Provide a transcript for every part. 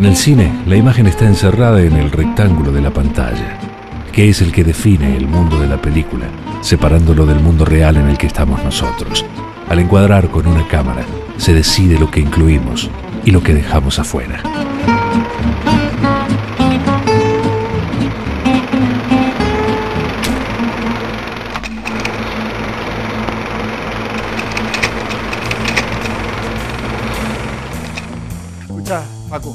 En el cine, la imagen está encerrada en el rectángulo de la pantalla, que es el que define el mundo de la película, separándolo del mundo real en el que estamos nosotros. Al encuadrar con una cámara, se decide lo que incluimos y lo que dejamos afuera. Escuchá, Facu,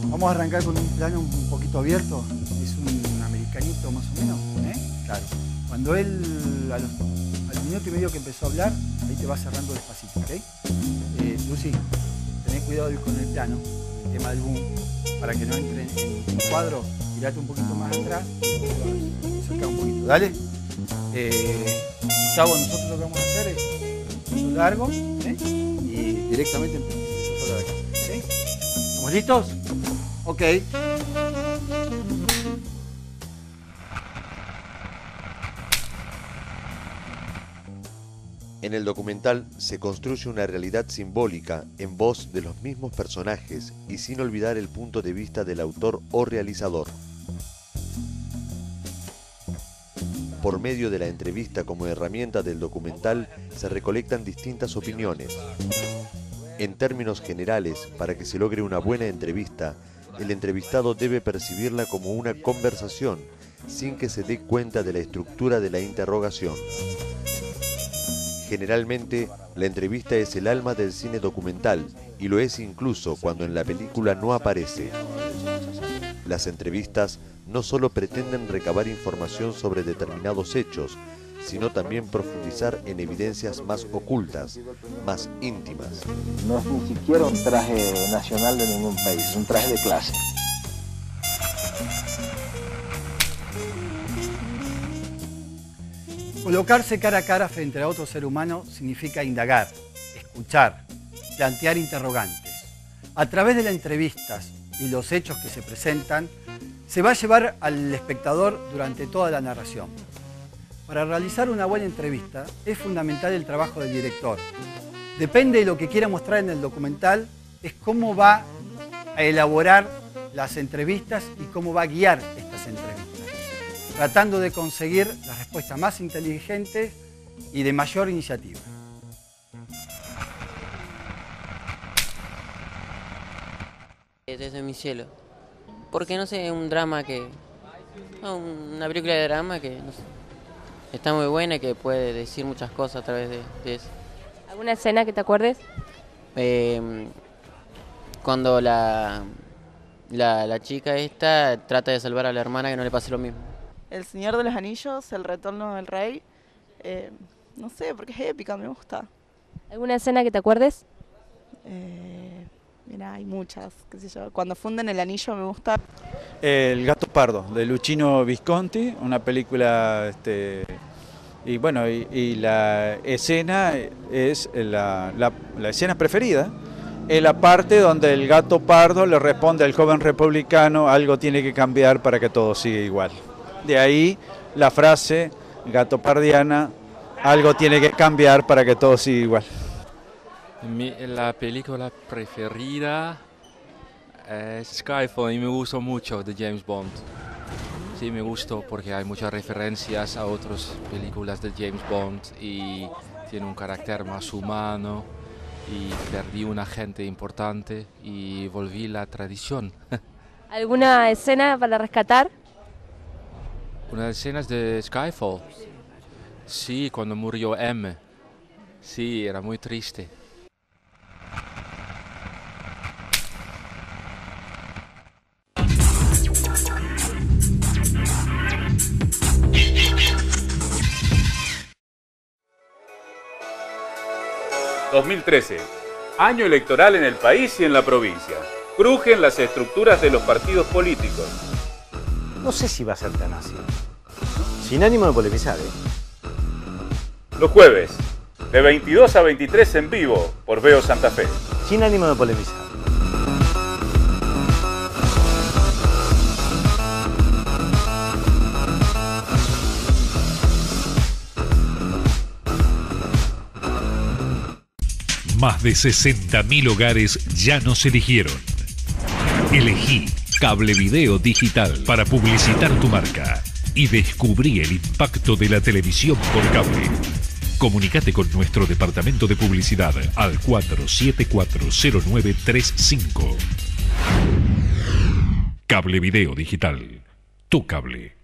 vamos a arrancar con un plano un poquito abierto. Es un americanito más o menos, ¿eh? Claro. Cuando él, al minuto y medio que empezó a hablar, ahí te va cerrando despacito, ¿ok? Lucy, tenés cuidado con el plano, el tema del boom, para que no entre en cuadro. Tirate un poquito más atrás, acerca un poquito, dale. Gustavo, nosotros lo que vamos a hacer es un largo, ¿eh? Y directamente empezamos a acá, ¿sí? ¿Estamos listos? Ok. En el documental se construye una realidad simbólica en voz de los mismos personajes y sin olvidar el punto de vista del autor o realizador. Por medio de la entrevista como herramienta del documental se recolectan distintas opiniones. En términos generales, para que se logre una buena entrevista, el entrevistado debe percibirla como una conversación, sin que se dé cuenta de la estructura de la interrogación. Generalmente, la entrevista es el alma del cine documental, y lo es incluso cuando en la película no aparece. Las entrevistas no solo pretenden recabar información sobre determinados hechos, sino también profundizar en evidencias más ocultas, más íntimas. No es ni siquiera un traje nacional de ningún país, es un traje de clase. Colocarse cara a cara frente a otro ser humano significa indagar, escuchar, plantear interrogantes. A través de las entrevistas y los hechos que se presentan, se va a llevar al espectador durante toda la narración. Para realizar una buena entrevista es fundamental el trabajo del director. Depende de lo que quiera mostrar en el documental, es cómo va a elaborar las entrevistas y cómo va a guiar estas entrevistas, tratando de conseguir las respuestas más inteligentes y de mayor iniciativa. Desde mi cielo. Porque no sé, un drama que... No, una película de drama que no sé, está muy buena y que puede decir muchas cosas a través de eso. ¿Alguna escena que te acuerdes? Cuando la chica esta trata de salvar a la hermana que no le pase lo mismo. El Señor de los Anillos, El Retorno del Rey, no sé, porque es épica, me gusta. ¿Alguna escena que te acuerdes? Mira, hay muchas, qué sé yo. Cuando funden el anillo me gusta. El Gato Pardo, de Luchino Visconti, una película, y bueno, y la escena es la escena preferida, es la parte donde el Gato Pardo le responde al joven republicano: algo tiene que cambiar para que todo siga igual. De ahí la frase gatopardiana: algo tiene que cambiar para que todo siga igual. La película preferida es Skyfall y me gustó mucho de James Bond. Sí, me gustó porque hay muchas referencias a otras películas de James Bond y tiene un carácter más humano, y perdí un agente importante y volví la tradición. ¿Alguna escena para rescatar? Una de las escenas de Skyfall. Sí, cuando murió M. Sí, era muy triste. ...2013... año electoral en el país y en la provincia. Crujen las estructuras de los partidos políticos. No sé si va a ser tan así. Sin ánimo de polemizar, ¿eh? Los jueves, de 22 a 23 en vivo, por Veo Santa Fe. Sin ánimo de polemizar. Más de 60.000 hogares ya nos eligieron. Elegí Cable Video Digital para publicitar tu marca y descubrí el impacto de la televisión por cable. Comunicate con nuestro departamento de publicidad al 4740935. Cable Video Digital. Tu cable.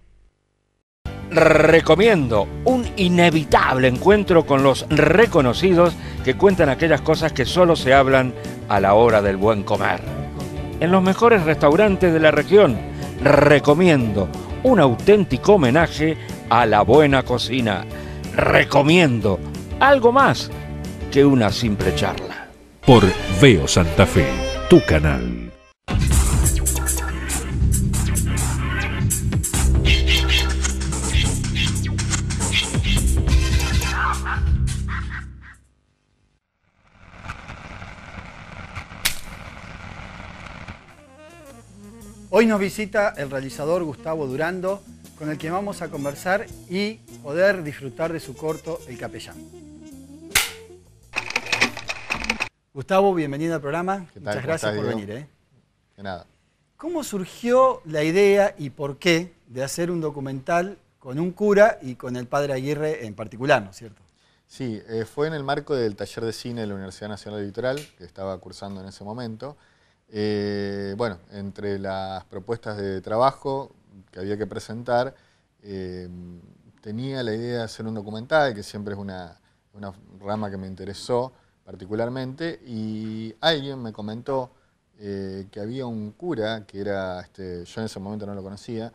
Recomiendo un inevitable encuentro con los reconocidos que cuentan aquellas cosas que solo se hablan a la hora del buen comer. En los mejores restaurantes de la región, recomiendo un auténtico homenaje a la buena cocina. Recomiendo algo más que una simple charla. Por Veo Santa Fe, tu canal. Hoy nos visita el realizador Gustavo Durando, con el que vamos a conversar y poder disfrutar de su corto El Capellán. Gustavo, bienvenido al programa. Muchas gracias por venir. De nada. ¿Cómo surgió la idea y por qué de hacer un documental con un cura y con el padre Aguirre en particular, ¿no es cierto? Sí, fue en el marco del taller de cine de la Universidad Nacional del Litoral, que estaba cursando en ese momento. Bueno, entre las propuestas de trabajo que había que presentar, tenía la idea de hacer un documental, que siempre es una rama que me interesó particularmente, y alguien me comentó que había un cura, que era, yo en ese momento no lo conocía,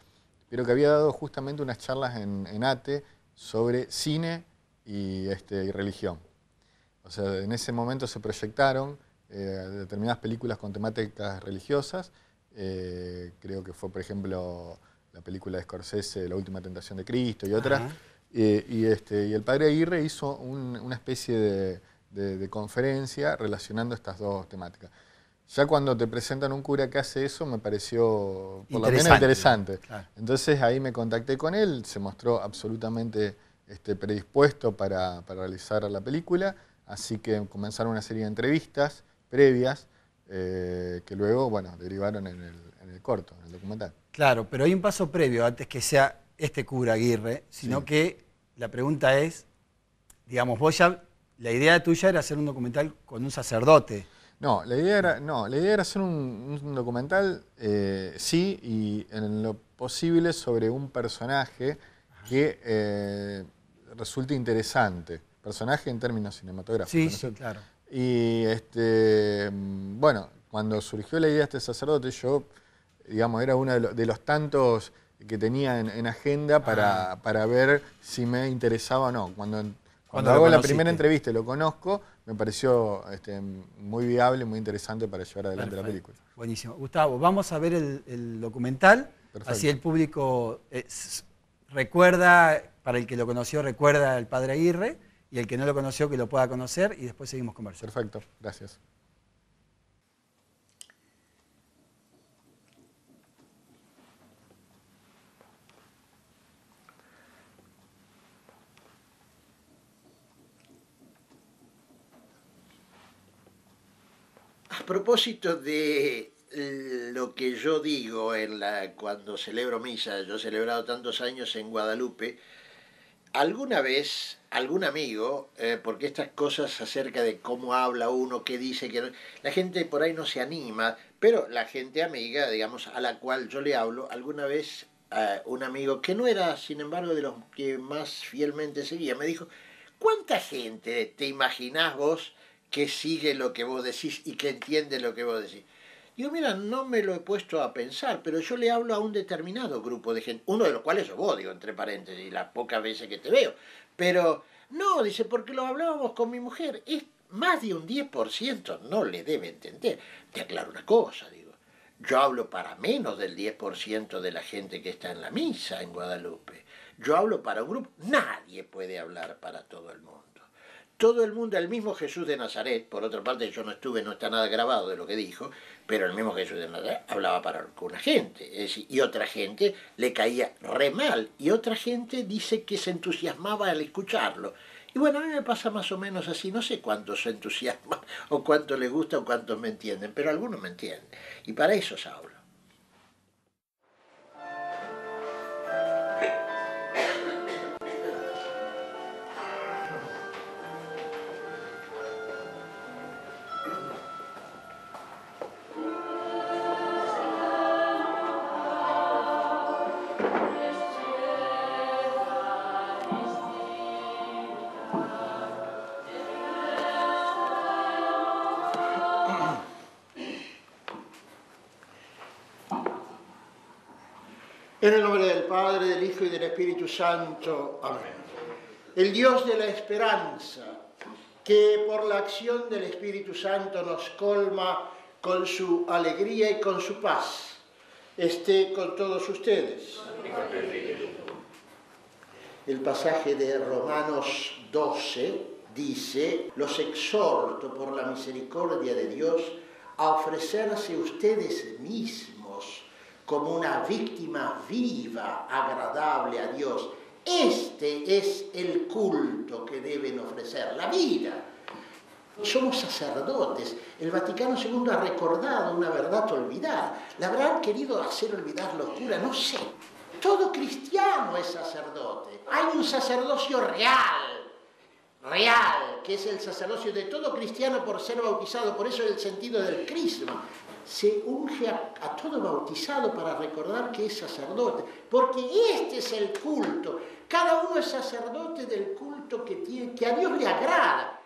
pero que había dado justamente unas charlas en ATE sobre cine y religión. O sea, en ese momento se proyectaron determinadas películas con temáticas religiosas. Creo que fue, por ejemplo, la película de Scorsese, La Última Tentación de Cristo y otras. Y el padre Aguirre hizo una especie de conferencia relacionando estas dos temáticas. Ya cuando te presentan un cura que hace eso, me pareció por lo menos interesante. Claro. Entonces ahí me contacté con él, se mostró absolutamente predispuesto para realizar la película, así que comenzaron una serie de entrevistas previas que luego, bueno, derivaron en el corto, en el documental. Claro, pero hay un paso previo antes que sea este cura Aguirre, sino que la pregunta es, digamos, vos ya, la idea tuya era hacer un documental con un sacerdote. No, la idea era hacer un documental, sí, y en lo posible sobre un personaje que resulte interesante. Personaje en términos cinematográficos. Sí, sí, claro. Y bueno, cuando surgió la idea de este sacerdote, yo, digamos, era uno de los tantos que tenía en agenda para ver si me interesaba o no. Cuando hago la primera entrevista y lo conozco, me pareció muy viable, muy interesante para llevar adelante la película. Buenísimo. Gustavo, vamos a ver el documental. Perfecto. Así el público recuerda, para el que lo conoció, recuerda al padre Aguirre, y el que no lo conoció que lo pueda conocer, y después seguimos conversando. Perfecto, gracias. A propósito de lo que yo digo cuando celebro misa, yo he celebrado tantos años en Guadalupe, alguna vez algún amigo, porque estas cosas acerca de cómo habla uno, qué dice, que no, la gente por ahí no se anima, pero la gente amiga, digamos, a la cual yo le hablo, alguna vez un amigo que no era, sin embargo, de los que más fielmente seguía, me dijo, ¿cuánta gente te imaginás vos que sigue lo que vos decís y que entiende lo que vos decís? Digo, mira, no me lo he puesto a pensar, pero yo le hablo a un determinado grupo de gente, uno de los cuales sos vos, digo, entre paréntesis, las pocas veces que te veo. Pero, no, dice, porque lo hablábamos con mi mujer, es más de un 10%, no le debe entender. Te aclaro una cosa, digo, yo hablo para menos del 10% de la gente que está en la misa en Guadalupe. Yo hablo para un grupo, nadie puede hablar para todo el mundo. Todo el mundo, el mismo Jesús de Nazaret, por otra parte yo no estuve, no está nada grabado de lo que dijo, pero el mismo Jesús de Nazaret hablaba para una gente, es decir, y otra gente le caía re mal, y otra gente dice que se entusiasmaba al escucharlo. Y bueno, a mí me pasa más o menos así, no sé cuántos se entusiasman, o cuántos les gusta, o cuántos me entienden, pero algunos me entienden, y para eso os hablo. En el nombre del Padre, del Hijo y del Espíritu Santo. Amén. El Dios de la esperanza, que por la acción del Espíritu Santo nos colma con su alegría y con su paz, esté con todos ustedes. El pasaje de Romanos 12 dice: los exhorto por la misericordia de Dios a ofrecerse ustedes mismos como una víctima viva, agradable a Dios. Este es el culto que deben ofrecer, la vida. Somos sacerdotes. El Vaticano II ha recordado una verdad olvidada. ¿La habrán querido hacer olvidar los curas? No sé. Todo cristiano es sacerdote. Hay un sacerdocio real, que es el sacerdocio de todo cristiano por ser bautizado. Por eso el sentido del crisma. Se unge a todo bautizado para recordar que es sacerdote, porque este es el culto. Cada uno es sacerdote del culto que a Dios le agrada.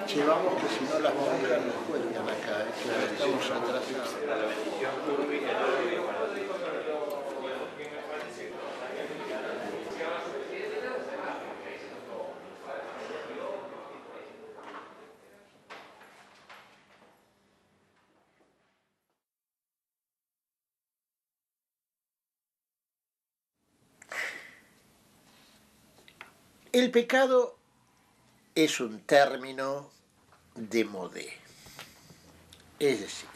Llevamos que si no las monjas nos cuelgan acá, que estamos atrasados. El pecado es un término de modé. Es decir,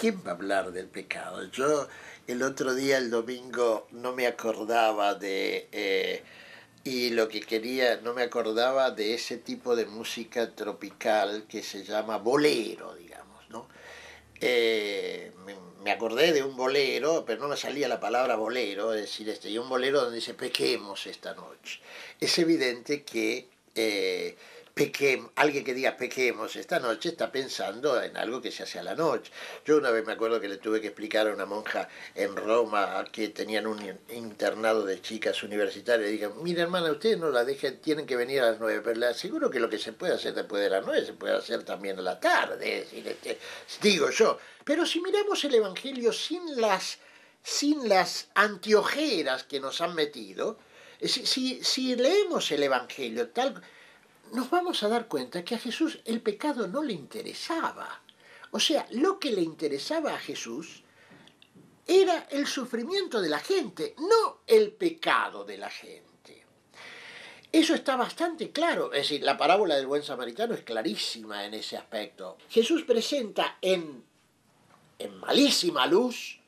¿quién va a hablar del pecado? Yo el otro día, el domingo, no me acordaba y lo que quería, no me acordaba de ese tipo de música tropical que se llama bolero, digamos, ¿no? Me acordé de un bolero, pero no me salía la palabra bolero, es decir, y un bolero donde dice pequemos esta noche. Es evidente que alguien que diga pequemos esta noche está pensando en algo que se hace a la noche. Yo una vez me acuerdo que le tuve que explicar a una monja en Roma que tenían un internado de chicas universitarias, y dije: mira hermana, ustedes no la dejen, tienen que venir a las 9, pero le aseguro que lo que se puede hacer después de las 9 se puede hacer también a la tarde, es decir, digo yo. Pero si miramos el Evangelio sin las anteojeras que nos han metido, si leemos el Evangelio tal, nos vamos a dar cuenta que a Jesús el pecado no le interesaba. O sea, lo que le interesaba a Jesús era el sufrimiento de la gente, no el pecado de la gente. Eso está bastante claro. Es decir, la parábola del buen samaritano es clarísima en ese aspecto. Jesús presenta en malísima luz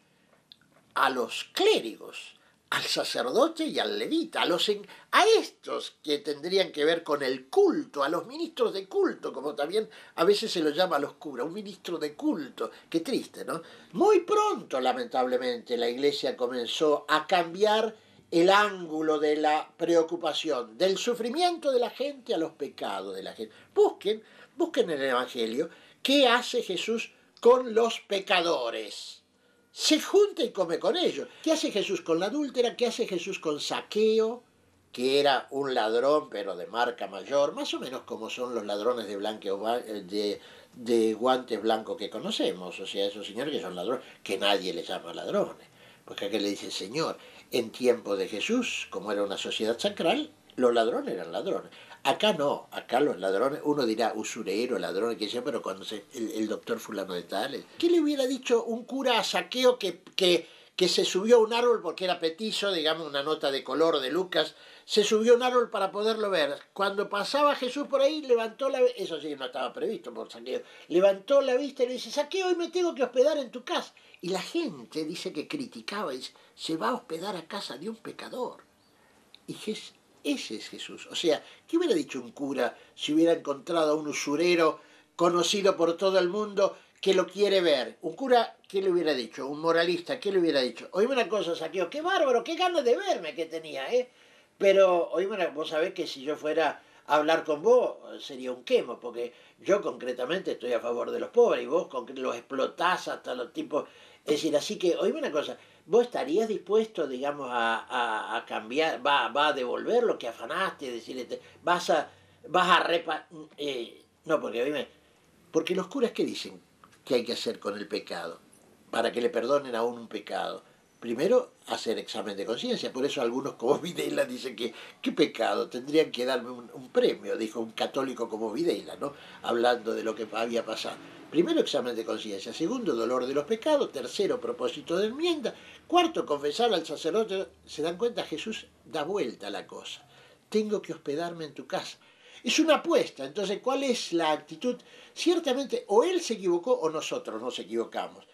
a los clérigos, al sacerdote y al levita, a estos que tendrían que ver con el culto, a los ministros de culto, como también a veces se los llama a los curas, un ministro de culto. Qué triste, ¿no? Muy pronto, lamentablemente, la Iglesia comenzó a cambiar el ángulo de la preocupación, del sufrimiento de la gente a los pecados de la gente. Busquen en el Evangelio qué hace Jesús con los pecadores. Se junta y come con ellos. ¿Qué hace Jesús con la adúltera? ¿Qué hace Jesús con Zaqueo, que era un ladrón pero de marca mayor, más o menos como son los ladrones de guantes blancos que conocemos? O sea, esos señores que son ladrones, que nadie les llama ladrones. Porque aquel le dice: Señor, en tiempo de Jesús, como era una sociedad sacral, los ladrones eran ladrones. Acá no, acá los ladrones, uno dirá usurero, ladrón, que sea, pero cuando el doctor fulano de tal, ¿qué le hubiera dicho un cura a Zaqueo que que se subió a un árbol porque era petizo, digamos una nota de color de Lucas, se subió a un árbol para poderlo ver. Cuando pasaba Jesús por ahí, levantó la vista, eso sí no estaba previsto por Saqueo, levantó la vista y le dice, Saqueo, hoy me tengo que hospedar en tu casa. Y la gente dice que criticaba, dice, se va a hospedar a casa de un pecador. Y ese es Jesús. O sea, ¿qué hubiera dicho un cura si hubiera encontrado a un usurero conocido por todo el mundo que lo quiere ver? Un cura, ¿qué le hubiera dicho? Un moralista, ¿qué le hubiera dicho? Oíme una cosa, Saqueo, qué bárbaro, qué ganas de verme que tenía, ¿eh? Pero, oíme, vos sabés que si yo fuera a hablar con vos, sería un quemo, porque yo concretamente estoy a favor de los pobres y vos los explotás hasta los tipos. Es decir, así que, oíme una cosa, ¿vos estarías dispuesto, digamos, a cambiar, va a devolver lo que afanaste, decir, vas a no, porque, oíme, porque los curas, ¿qué dicen que hay que hacer con el pecado? Para que le perdonen a uno un pecado. Primero, hacer examen de conciencia. Por eso algunos como Videla dicen que, ¿qué pecado? Tendrían que darme un premio, dijo un católico como Videla, ¿no? Hablando de lo que había pasado. Primero, examen de conciencia. Segundo, dolor de los pecados. Tercero, propósito de enmienda. Cuarto, confesar al sacerdote. ¿Se dan cuenta? Jesús da vuelta a la cosa. Tengo que hospedarme en tu casa. Es una apuesta. Entonces, ¿cuál es la actitud? Ciertamente, o él se equivocó o nosotros nos equivocamos.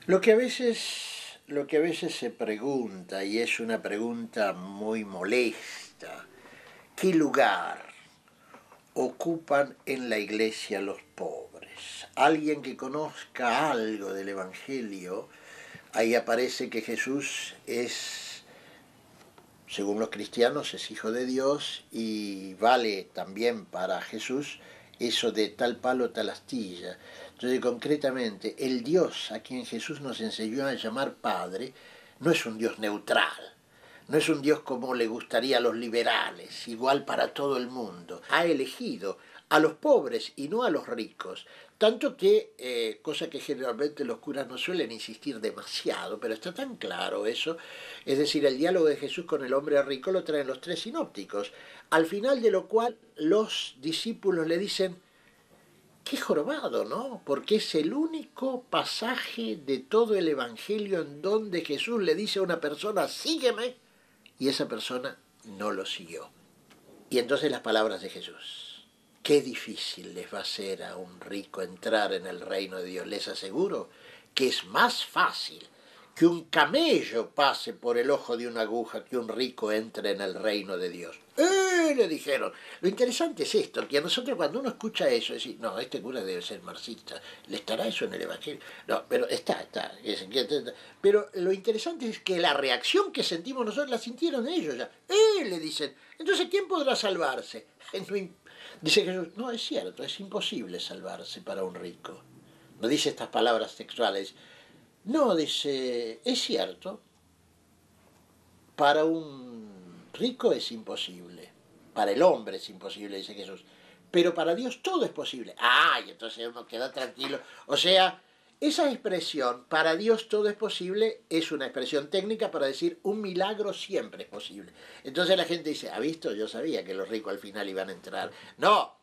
Lo que a veces se pregunta, y es una pregunta muy molesta, ¿qué lugar ocupan en la iglesia los pobres? Alguien que conozca algo del Evangelio, ahí aparece que Jesús es, según los cristianos, es hijo de Dios, y vale también para Jesús eso de tal palo, tal astilla. Entonces, concretamente, el Dios a quien Jesús nos enseñó a llamar Padre no es un Dios neutral, no es un Dios como le gustaría a los liberales, igual para todo el mundo. Ha elegido a los pobres y no a los ricos, tanto que, cosa que generalmente los curas no suelen insistir demasiado, pero está tan claro eso, es decir, el diálogo de Jesús con el hombre rico lo traen los tres sinópticos, al final de lo cual los discípulos le dicen, qué jorobado, ¿no? Porque es el único pasaje de todo el Evangelio en donde Jesús le dice a una persona, sígueme, y esa persona no lo siguió. Y entonces las palabras de Jesús, qué difícil les va a ser a un rico entrar en el reino de Dios. Les aseguro que es más fácil que un camello pase por el ojo de una aguja que un rico entre en el reino de Dios. Le dijeron. Lo interesante es esto, que a nosotros cuando uno escucha eso, decir, no, este cura debe ser marxista, ¿le estará eso en el Evangelio? No, pero está. Pero lo interesante es que la reacción que sentimos nosotros la sintieron ellos ya. Le dicen, entonces, ¿quién podrá salvarse? Dice Jesús, no, es cierto, es imposible salvarse para un rico. No dice estas palabras textuales. No, dice, es cierto, para un rico es imposible, para el hombre es imposible, dice Jesús, pero para Dios todo es posible. Y entonces uno queda tranquilo. O sea, esa expresión, para Dios todo es posible, es una expresión técnica para decir un milagro siempre es posible. Entonces la gente dice, ¿ha visto? Yo sabía que los ricos al final iban a entrar. No.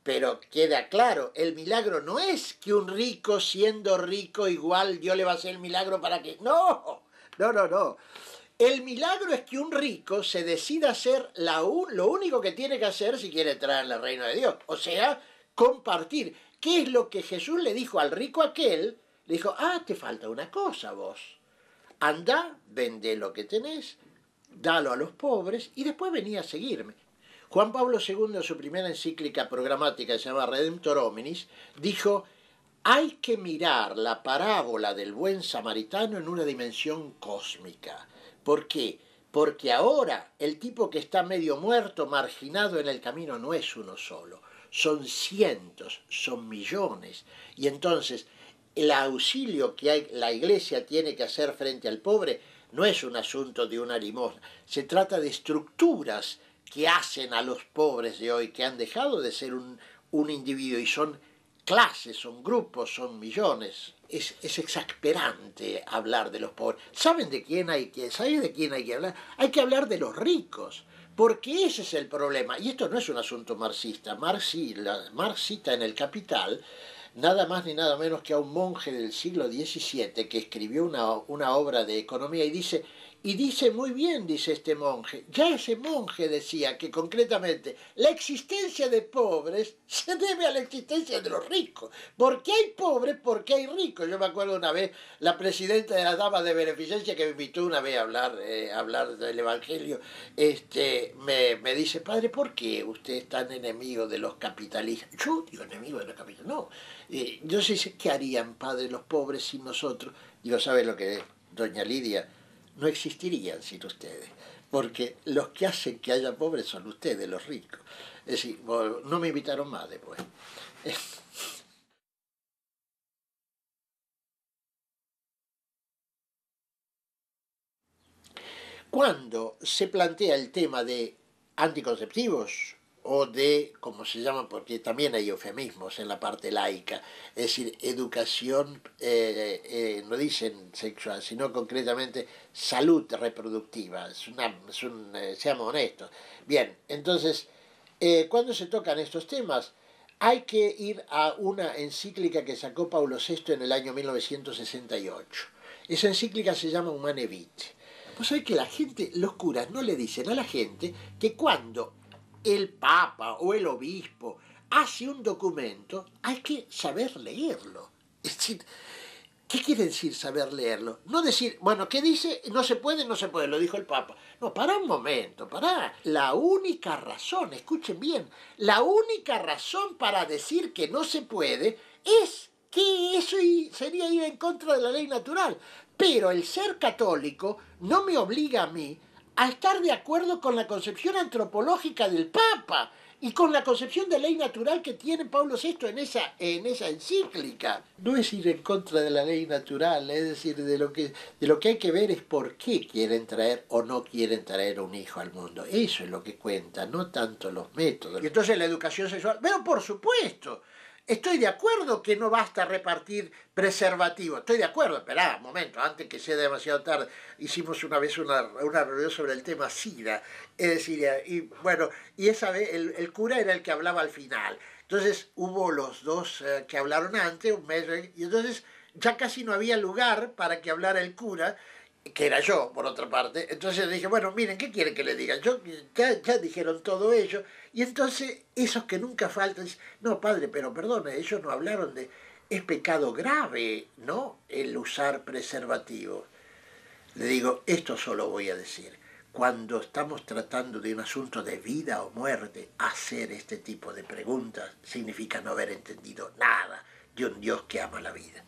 Pero queda claro, el milagro no es que un rico siendo rico igual Dios le va a hacer el milagro para que... No. El milagro es que un rico se decida hacer lo único que tiene que hacer si quiere entrar en el reino de Dios. O sea, compartir. ¿Qué es lo que Jesús le dijo al rico aquel? Le dijo, te falta una cosa vos. Anda, vende lo que tenés, dalo a los pobres y después vení a seguirme. Juan Pablo II, en su primera encíclica programática, se llama Redemptor Hominis, dijo, hay que mirar la parábola del buen samaritano en una dimensión cósmica. ¿Por qué? Porque ahora el tipo que está medio muerto, marginado en el camino, no es uno solo, son cientos, son millones. Y entonces el auxilio que la Iglesia tiene que hacer frente al pobre no es un asunto de una limosna, se trata de estructuras que hacen a los pobres de hoy, que han dejado de ser un individuo y son clases, son grupos, son millones. Es exasperante hablar de los pobres. ¿Saben de quién hay que hablar? Hay que hablar de los ricos, Porque ese es el problema. Y esto no es un asunto marxista. Marx cita en el Capital nada más ni nada menos que a un monje del siglo XVII que escribió una obra de economía y dice muy bien, dice este monje, ya ese monje decía que concretamente la existencia de pobres se debe a la existencia de los ricos. Porque hay pobres, porque hay ricos. Yo me acuerdo una vez, la presidenta de la Dama de Beneficencia que me invitó una vez a hablar del Evangelio, me dice, padre, ¿por qué usted es tan enemigo de los capitalistas? Yo digo, enemigo de los capitalistas, no. Yo sé, ¿qué harían, padre, los pobres sin nosotros? Digo, ¿sabe lo que es, doña Lidia? No existirían sin ustedes, porque los que hacen que haya pobres son ustedes, los ricos. Es decir, no me invitaron más después. Cuando se plantea el tema de anticonceptivos o de, como se llama, porque también hay eufemismos en la parte laica, es decir, educación, no dicen sexual, sino concretamente salud reproductiva, seamos honestos. Bien, entonces, cuando se tocan estos temas, hay que ir a una encíclica que sacó Paulo VI en el año 1968. Esa encíclica se llama Humane Vitae. Pues sabés que la gente, los curas no le dicen a la gente que cuando el Papa o el Obispo hace un documento, hay que saber leerlo. Es decir, ¿qué quiere decir saber leerlo? No decir, bueno, ¿qué dice? No se puede, no se puede, lo dijo el Papa. No, para un momento, para. La única razón, escuchen bien, la única razón para decir que no se puede es que eso sería ir en contra de la ley natural. Pero el ser católico no me obliga a mí a estar de acuerdo con la concepción antropológica del Papa y con la concepción de ley natural que tiene Pablo VI en esa encíclica. No es ir en contra de la ley natural, es decir, de lo que hay que ver es por qué quieren traer o no quieren traer un hijo al mundo. Eso es lo que cuenta, no tanto los métodos. Y entonces la educación sexual, pero por supuesto, estoy de acuerdo que no basta repartir preservativo. Estoy de acuerdo, esperá, un momento, antes que sea demasiado tarde. Hicimos una vez una reunión sobre el tema SIDA. Es decir, y esa vez el cura era el que hablaba al final. Entonces hubo los dos que hablaron antes, un mes, y entonces ya casi no había lugar para que hablara el cura, que era yo, por otra parte. Entonces dije, bueno, miren, ¿qué quieren que le diga? Ya dijeron todo ello. Y entonces esos que nunca faltan, no, padre, pero perdone, ellos no hablaron de, es pecado grave, ¿no?, el usar preservativo. Le digo, esto solo voy a decir, cuando estamos tratando de un asunto de vida o muerte, hacer este tipo de preguntas significa no haber entendido nada de un Dios que ama la vida.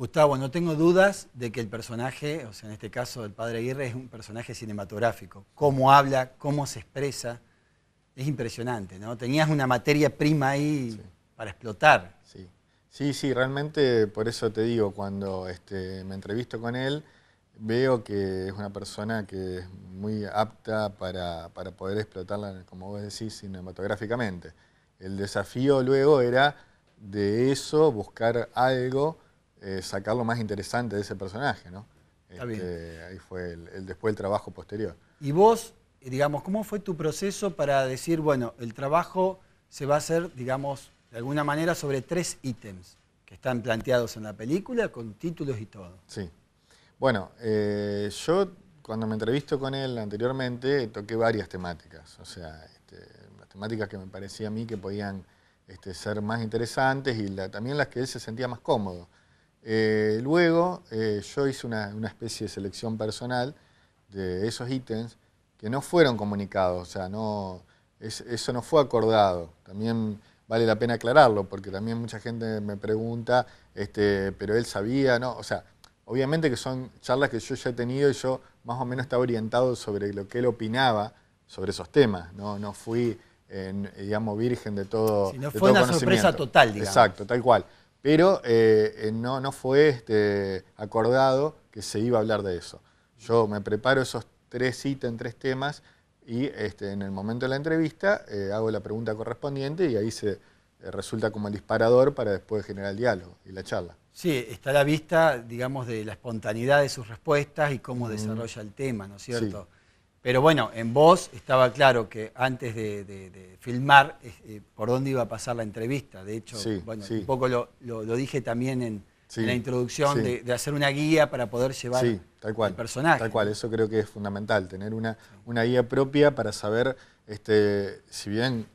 Gustavo, no tengo dudas de que el personaje, o sea, en este caso el padre Aguirre, es un personaje cinematográfico. Cómo habla, cómo se expresa, es impresionante, ¿no? Tenías una materia prima ahí para explotar. Sí, realmente por eso te digo, cuando me entrevisto con él, veo que es una persona que es muy apta para poder explotarla, como vos decís, cinematográficamente. El desafío luego era de eso buscar algo, sacar lo más interesante de ese personaje, ¿no? Ahí fue después el trabajo posterior. Y vos, digamos, ¿cómo fue tu proceso para decir, bueno, el trabajo se va a hacer, digamos, de alguna manera sobre 3 ítems que están planteados en la película con títulos y todo? Sí. Bueno, yo cuando me entrevisto con él anteriormente toqué varias temáticas, o sea, las temáticas que me parecía a mí que podían ser más interesantes y también las que él se sentía más cómodo. Luego yo hice una especie de selección personal de esos ítems que no fueron comunicados, o sea, eso no fue acordado. También vale la pena aclararlo, porque también mucha gente me pregunta, pero él sabía, ¿no? O sea, obviamente que son charlas que yo ya he tenido y yo más o menos estaba orientado sobre lo que él opinaba sobre esos temas. No fui, digamos, virgen de todo conocimiento. Fue una sorpresa total, digamos. Exacto, tal cual. Pero no fue acordado que se iba a hablar de eso. Yo me preparo esos 3 ítems, 3 temas y en el momento de la entrevista hago la pregunta correspondiente y ahí se resulta como el disparador para después generar el diálogo y la charla. Sí, está a la vista, digamos, de la espontaneidad de sus respuestas y cómo desarrolla el tema, ¿no es cierto? Sí. Pero bueno, en vos estaba claro que antes de filmar por dónde iba a pasar la entrevista. De hecho, un poco lo dije también en la introducción de hacer una guía para poder llevar al personaje. Tal cual, eso creo que es fundamental, tener una guía propia para saber, si bien,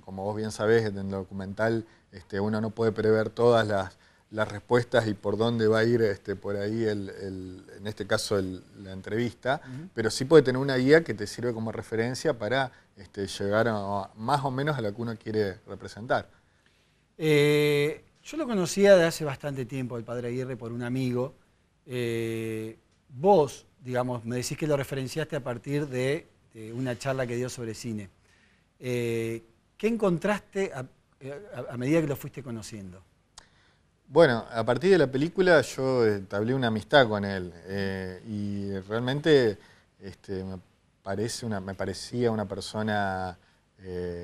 como vos bien sabés, en el documental uno no puede prever todas las respuestas y por dónde va a ir por ahí, en este caso, la entrevista, pero sí puede tener una guía que te sirve como referencia para llegar más o menos a lo que uno quiere representar. Yo lo conocía de hace bastante tiempo, el padre Aguirre, por un amigo. Vos, digamos, me decís que lo referenciaste a partir de una charla que dio sobre cine. ¿Qué encontraste a medida que lo fuiste conociendo? Bueno, a partir de la película yo entablé una amistad con él y realmente me parecía una persona,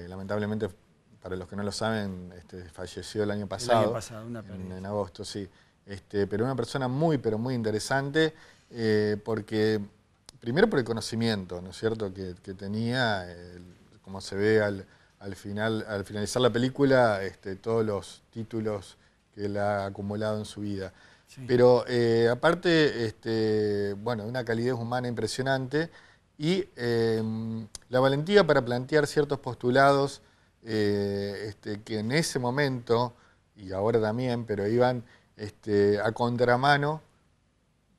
lamentablemente, para los que no lo saben, falleció el año pasado. El año pasado, una pérdida. En agosto, sí. Pero una persona pero muy interesante porque, primero por el conocimiento, ¿no es cierto?, que tenía, como se ve al finalizar la película, todos los títulos que él ha acumulado en su vida. Sí. Pero aparte, bueno, una calidez humana impresionante y la valentía para plantear ciertos postulados que en ese momento, y ahora también, pero iban a contramano,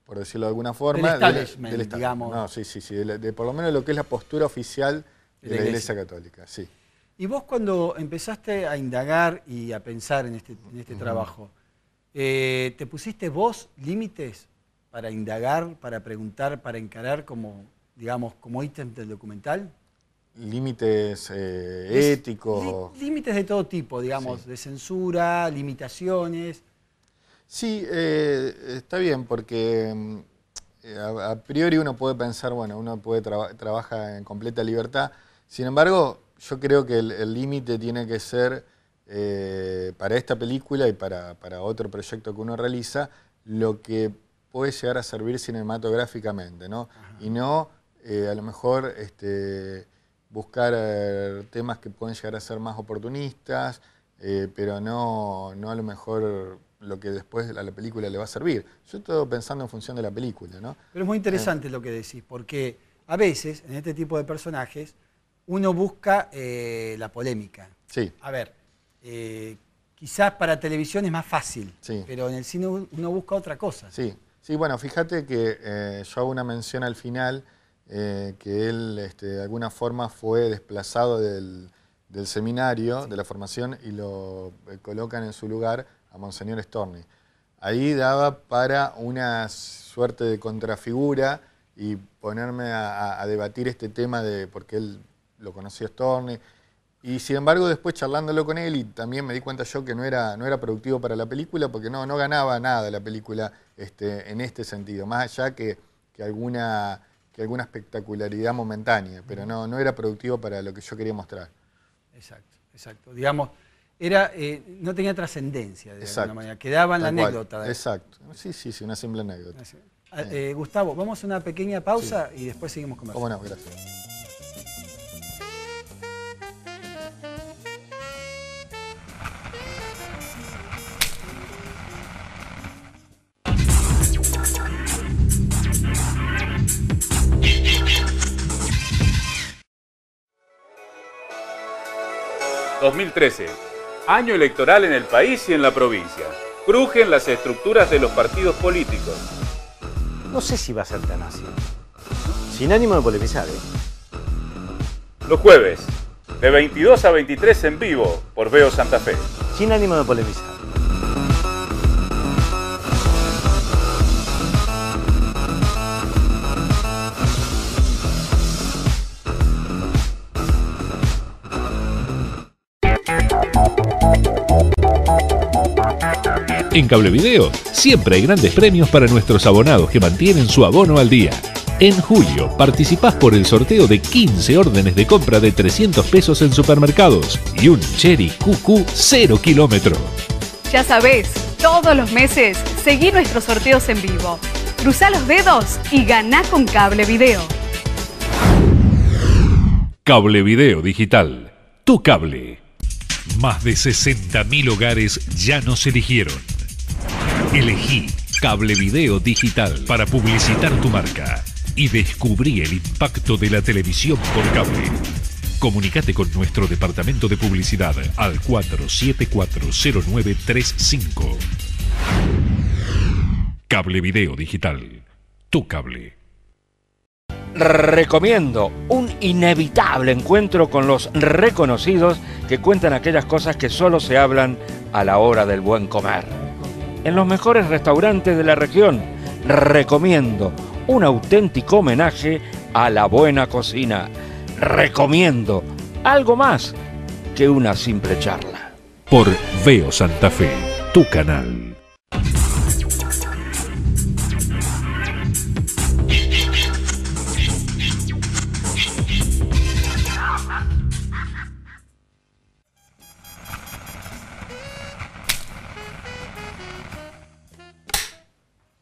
por decirlo de alguna forma, del establishment, digamos. No, sí, de por lo menos lo que es la postura oficial de la Iglesia Católica, sí. Y vos cuando empezaste a indagar y a pensar en este trabajo, ¿te pusiste vos límites para indagar, para preguntar, para encarar como, digamos, como ítem del documental? Límites éticos. Límites de todo tipo, digamos, de censura, limitaciones. Sí, está bien, porque a priori uno puede pensar, bueno, uno trabaja en completa libertad. Sin embargo, yo creo que el límite tiene que ser, para esta película y para otro proyecto que uno realiza, lo que puede llegar a servir cinematográficamente, ¿no? Ajá. Y no, a lo mejor, buscar temas que pueden llegar a ser más oportunistas, pero no a lo mejor lo que después a la película le va a servir. Yo estoy pensando en función de la película, ¿no? Pero es muy interesante lo que decís, porque a veces, en este tipo de personajes, uno busca la polémica. Sí. A ver, quizás para televisión es más fácil, pero en el cine uno busca otra cosa. Sí, bueno, fíjate que yo hago una mención al final, que él de alguna forma fue desplazado del seminario, de la formación, y lo colocan en su lugar a Monseñor Storni. ahí daba para una suerte de contrafigura y ponerme a debatir este tema de porque él lo conocía Storni. Y sin embargo, después charlándolo con él, y también me di cuenta yo que no era productivo para la película, porque no ganaba nada la película en este sentido, más allá que alguna espectacularidad momentánea, pero no era productivo para lo que yo quería mostrar. Exacto. Digamos, no tenía trascendencia de alguna manera, quedaba en la anécdota. Exacto. Sí, una simple anécdota. Gustavo, vamos a una pequeña pausa y después seguimos conversando. Cómo no, gracias. ...2013... año electoral en el país y en la provincia. Crujen las estructuras de los partidos políticos. No sé si va a ser tan así. Sin ánimo de polemizar, Los jueves, de 22 a 23 en vivo, por Veo Santa Fe. Sin ánimo de polemizar. En Cablevideo siempre hay grandes premios para nuestros abonados que mantienen su abono al día. En julio participás por el sorteo de 15 órdenes de compra de 300 pesos en supermercados y un Chery QQ 0 kilómetro. Ya sabés, todos los meses seguí nuestros sorteos en vivo. Cruzá los dedos y ganá con Cablevideo. Cablevideo Digital, tu cable. Más de 60.000 hogares ya nos eligieron. Elegí Cablevideo Digital para publicitar tu marca y descubrí el impacto de la televisión por cable. Comunicate con nuestro departamento de publicidad al 4740935. Cablevideo Digital, tu cable. Recomiendo un inevitable encuentro con los reconocidos que cuentan aquellas cosas que solo se hablan a la hora del buen comer. En los mejores restaurantes de la región, recomiendo un auténtico homenaje a la buena cocina. Recomiendo algo más que una simple charla. Por Veo Santa Fe, tu canal.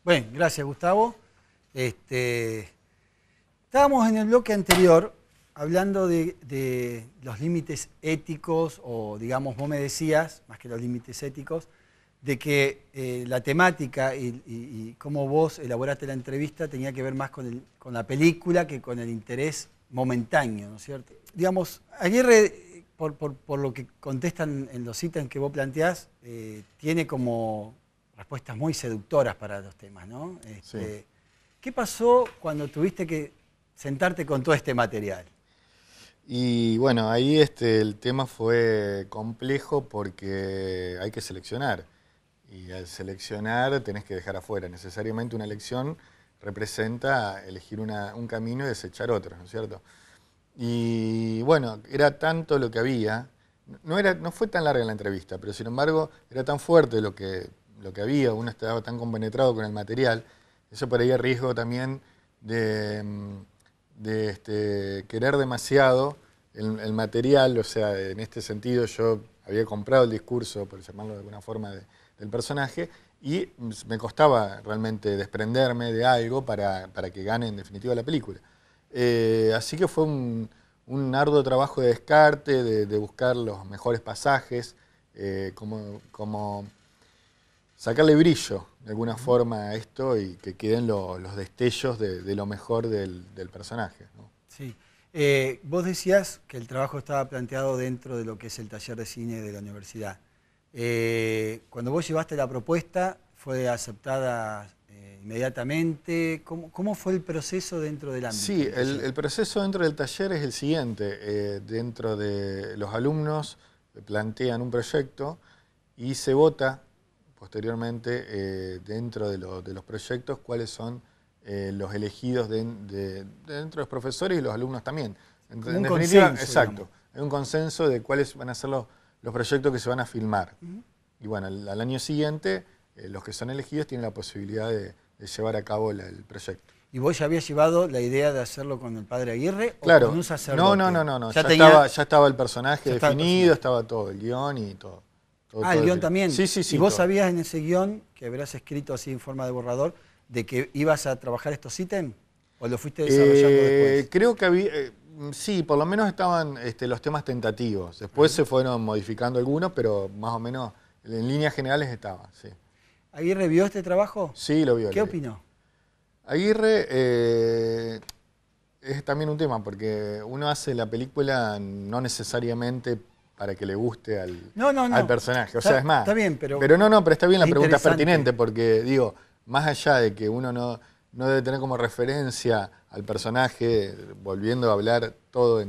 Bueno, gracias Gustavo. Estábamos en el bloque anterior hablando de los límites éticos, o digamos, vos me decías, más que los límites éticos, de que la temática y cómo vos elaboraste la entrevista tenía que ver más con la película que con el interés momentáneo, ¿no es cierto? Digamos, Aguirre, por lo que contestan en los ítems que vos planteás, tiene como respuestas muy seductoras para los temas, ¿no? Sí. ¿Qué pasó cuando tuviste que sentarte con todo este material? Y bueno, ahí el tema fue complejo porque hay que seleccionar. Y al seleccionar tenés que dejar afuera. Necesariamente una elección representa elegir un camino y desechar otro, ¿no es cierto? Y bueno, era tanto lo que había. No fue tan larga la entrevista, pero sin embargo era tan fuerte lo que había, uno estaba tan compenetrado con el material, eso por ahí el riesgo también de querer demasiado el material, o sea, en este sentido yo había comprado el discurso, por llamarlo de alguna forma, del personaje, y me costaba realmente desprenderme de algo para que gane en definitiva la película. Así que fue un arduo trabajo de descarte, de buscar los mejores pasajes, como sacarle brillo de alguna forma a esto y que queden los destellos de lo mejor del personaje, ¿no? Sí. Vos decías que el trabajo estaba planteado dentro de lo que es el taller de cine de la universidad. Cuando vos llevaste la propuesta, ¿fue aceptada inmediatamente? ¿Cómo fue el proceso dentro del ámbito? Sí, el proceso dentro del taller es el siguiente. Dentro de los alumnos plantean un proyecto y se vota posteriormente dentro de los proyectos cuáles son los elegidos dentro de los profesores y los alumnos también. En definitiva, exacto, digamos. Hay un consenso de cuáles van a ser los proyectos que se van a filmar. Y bueno, al año siguiente, los que son elegidos tienen la posibilidad de llevar a cabo el proyecto. ¿Y vos ya habías llevado la idea de hacerlo con el padre Aguirre claro. o con un sacerdote? No. Ya estaba el personaje definido, estaba todo, el guión y todo. El guión también. Sí. ¿Y vos sabías en ese guión, que habrás escrito así en forma de borrador, de que ibas a trabajar estos ítems? ¿O lo fuiste desarrollando después? Creo que había... sí, por lo menos estaban los temas tentativos. Después se fueron modificando algunos, pero más o menos en líneas generales estaban, sí. ¿Aguirre vio este trabajo? Sí, lo vio. ¿Qué opinó? Aguirre es también un tema, porque uno hace la película no necesariamente para que le guste al personaje. O sea, es más. Está bien, pero está bien, la pregunta es pertinente, porque digo, más allá de que uno no debe tener como referencia al personaje, volviendo a hablar todo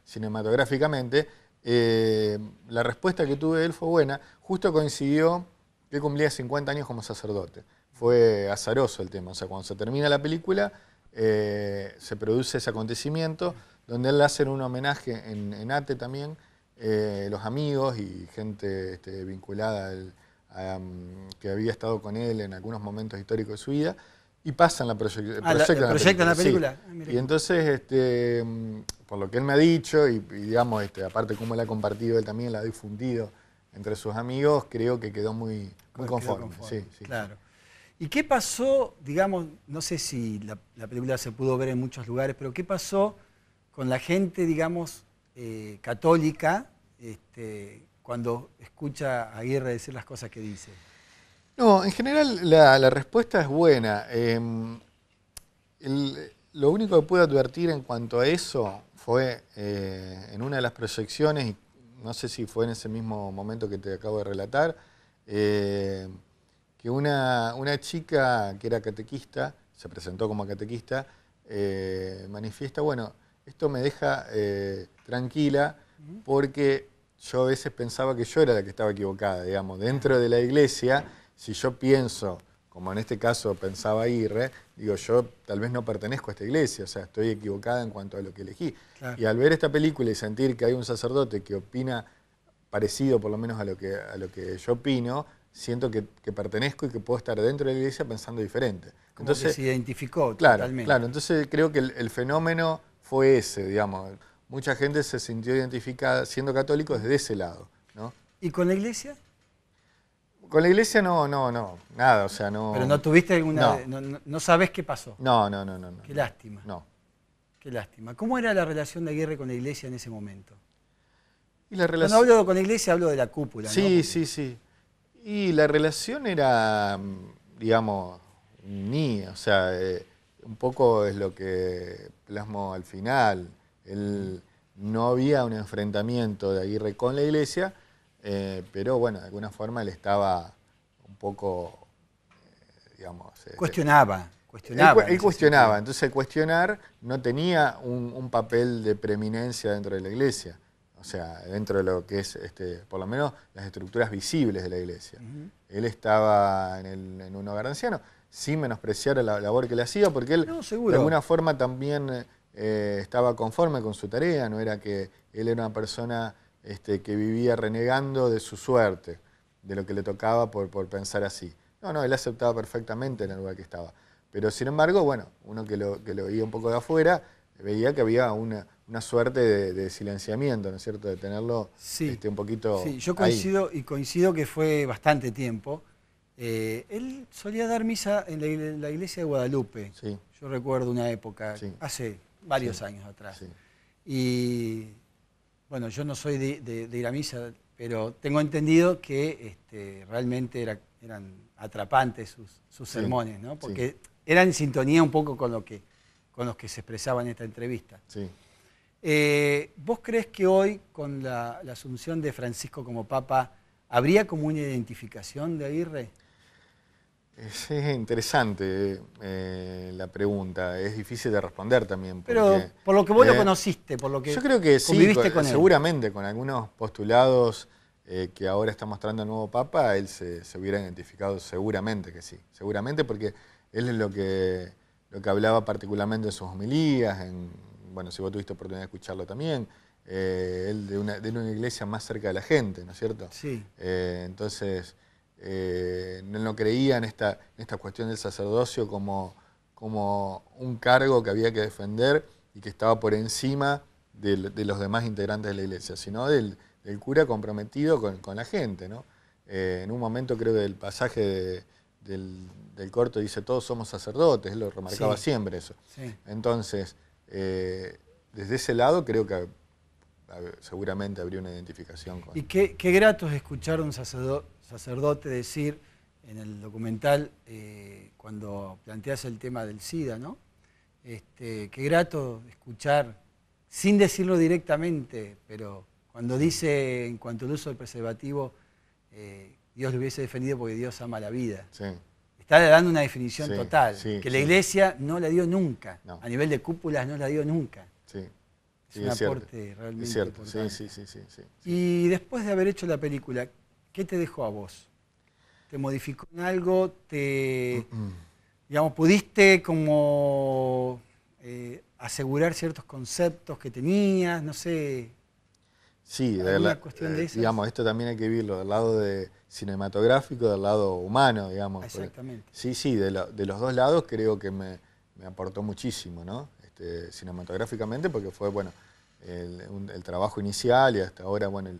cinematográficamente, la respuesta que tuve de él fue buena. Justo coincidió que cumplía 50 años como sacerdote. Fue azaroso el tema. O sea, cuando se termina la película, se produce ese acontecimiento, donde él le hacen un homenaje en ATE también, los amigos y gente vinculada que había estado con él en algunos momentos históricos de su vida, y pasan proyectan la película. Sí. Y entonces, por lo que él me ha dicho, y digamos, aparte cómo él ha compartido, él también la ha difundido entre sus amigos, creo que quedó muy conforme. Sí. Claro. ¿Y qué pasó, digamos, no sé si la película se pudo ver en muchos lugares, pero qué pasó con la gente, digamos, católica, cuando escucha a Aguirre decir las cosas que dice? No, en general la respuesta es buena. Lo único que pude advertir en cuanto a eso fue en una de las proyecciones, y no sé si fue en ese mismo momento que te acabo de relatar, que una chica que era catequista, se presentó como catequista, manifiesta, bueno, esto me deja tranquila porque yo a veces pensaba que yo era la que estaba equivocada, digamos, dentro de la iglesia. Si yo pienso, como en este caso pensaba Aguirre, digo, yo tal vez no pertenezco a esta iglesia, o sea, estoy equivocada en cuanto a lo que elegí. Claro. Y al ver esta película y sentir que hay un sacerdote que opina parecido por lo menos a lo que yo opino, siento que pertenezco y que puedo estar dentro de la iglesia pensando diferente. Como entonces, que se identificó totalmente. Claro, entonces creo que el fenómeno fue ese, digamos. Mucha gente se sintió identificada siendo católico desde ese lado, ¿no? ¿Y con la iglesia? Con la iglesia no, nada, o sea, no... ¿Pero no tuviste alguna... No sabés qué pasó? No. Qué lástima. No. Qué lástima. ¿Cómo era la relación de Aguirre con la iglesia en ese momento? Y la relación... Cuando hablo con la iglesia hablo de la cúpula, sí, ¿no? Sí. Y la relación era, digamos, o sea, un poco es lo que plasmo al final. No había un enfrentamiento de Aguirre con la iglesia, pero bueno, de alguna forma él estaba un poco, digamos... Cuestionaba. Él cuestionaba, entonces el cuestionar no tenía un papel de preeminencia dentro de la iglesia, o sea, dentro de lo que es, por lo menos, las estructuras visibles de la iglesia. Él estaba en un hogar anciano, sin menospreciar la labor que le hacía, porque él de alguna forma también estaba conforme con su tarea, no era que él era una persona que vivía renegando de su suerte, de lo que le tocaba por pensar así. No, él aceptaba perfectamente en el lugar que estaba. Pero sin embargo, bueno, uno que lo veía un poco de afuera, veía que había una suerte de silenciamiento, ¿no es cierto?, de tenerlo un poquito. Sí, yo coincido que fue bastante tiempo. Él solía dar misa en la iglesia de Guadalupe. Sí. Yo recuerdo una época, hace varios años atrás. Sí. Y bueno, yo no soy de ir a misa, pero tengo entendido que realmente eran atrapantes sus sermones, ¿no? Porque eran en sintonía un poco con los que se expresaba en esta entrevista. Sí. ¿Vos crees que hoy, con la asunción de Francisco como Papa, habría como una identificación de Aguirre? Es interesante la pregunta, es difícil de responder también. Porque, pero por lo que vos lo conociste, por lo que yo creo que conviviste con él. Seguramente con algunos postulados que ahora está mostrando el nuevo Papa, él se hubiera identificado seguramente que sí. Seguramente porque él es lo que hablaba particularmente en sus homilías, bueno, si vos tuviste oportunidad de escucharlo también, él de una iglesia más cerca de la gente, ¿no es cierto? Sí. Entonces, él no creía en esta cuestión del sacerdocio como un cargo que había que defender y que estaba por encima de los demás integrantes de la iglesia, sino del cura comprometido con la gente, ¿no? En un momento creo que el pasaje del corto dice todos somos sacerdotes, él lo remarcaba siempre eso. Sí. Entonces, desde ese lado creo que seguramente habría una identificación con... Y qué grato es escuchar a un sacerdote decir en el documental, cuando planteas el tema del SIDA, ¿no? Qué grato escuchar, sin decirlo directamente, pero cuando dice en cuanto al uso del preservativo, Dios lo hubiese defendido porque Dios ama la vida. Sí. Está dando una definición total, que la Iglesia no la dio nunca, a nivel de cúpulas no la dio nunca. Sí. Es un aporte realmente importante. Sí. Y después de haber hecho la película, ¿qué te dejó a vos? ¿Te modificó en algo? Digamos, ¿pudiste como asegurar ciertos conceptos que tenías? No sé. Sí, cuestión de esas? Digamos, esto también hay que vivirlo del lado cinematográfico, del lado humano, digamos. Exactamente. Sí, de los dos lados creo que me aportó muchísimo, ¿no? Cinematográficamente, porque fue, bueno, el trabajo inicial y hasta ahora, bueno,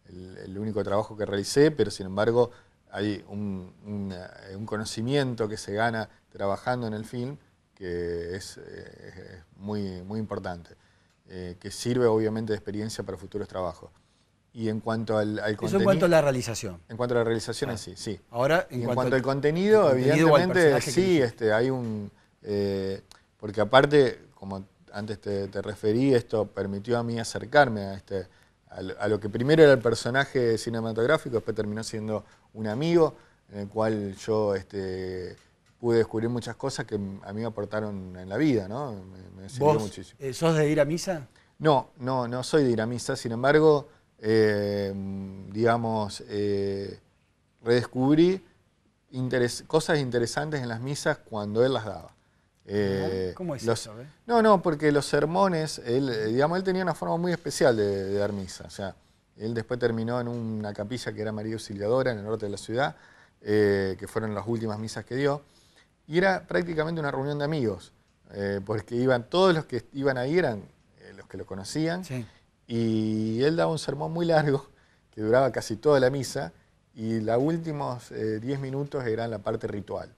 el único trabajo que realicé, pero sin embargo hay un conocimiento que se gana trabajando en el film que es muy importante, que sirve obviamente de experiencia para futuros trabajos. Y en cuanto al contenido... Eso en cuanto a la realización. En cuanto a la realización, sí. Ahora, en cuanto al contenido, evidentemente, sí, hay un... porque aparte, como antes te referí, esto permitió a mí acercarme a lo que primero era el personaje cinematográfico, después terminó siendo un amigo, en el cual yo pude descubrir muchas cosas que a mí me aportaron en la vida, ¿no? Me sirvió muchísimo. ¿Sos de ir a misa? No soy de ir a misa, sin embargo, redescubrí cosas interesantes en las misas cuando él las daba. ¿Cómo es eso? No, porque los sermones, él tenía una forma muy especial de dar misa. O sea, él después terminó en una capilla que era María Auxiliadora en el norte de la ciudad, que fueron las últimas misas que dio. Y era prácticamente una reunión de amigos, porque todos los que iban ahí eran los que lo conocían. Sí. Y él daba un sermón muy largo, que duraba casi toda la misa, y los últimos 10 minutos eran la parte ritual.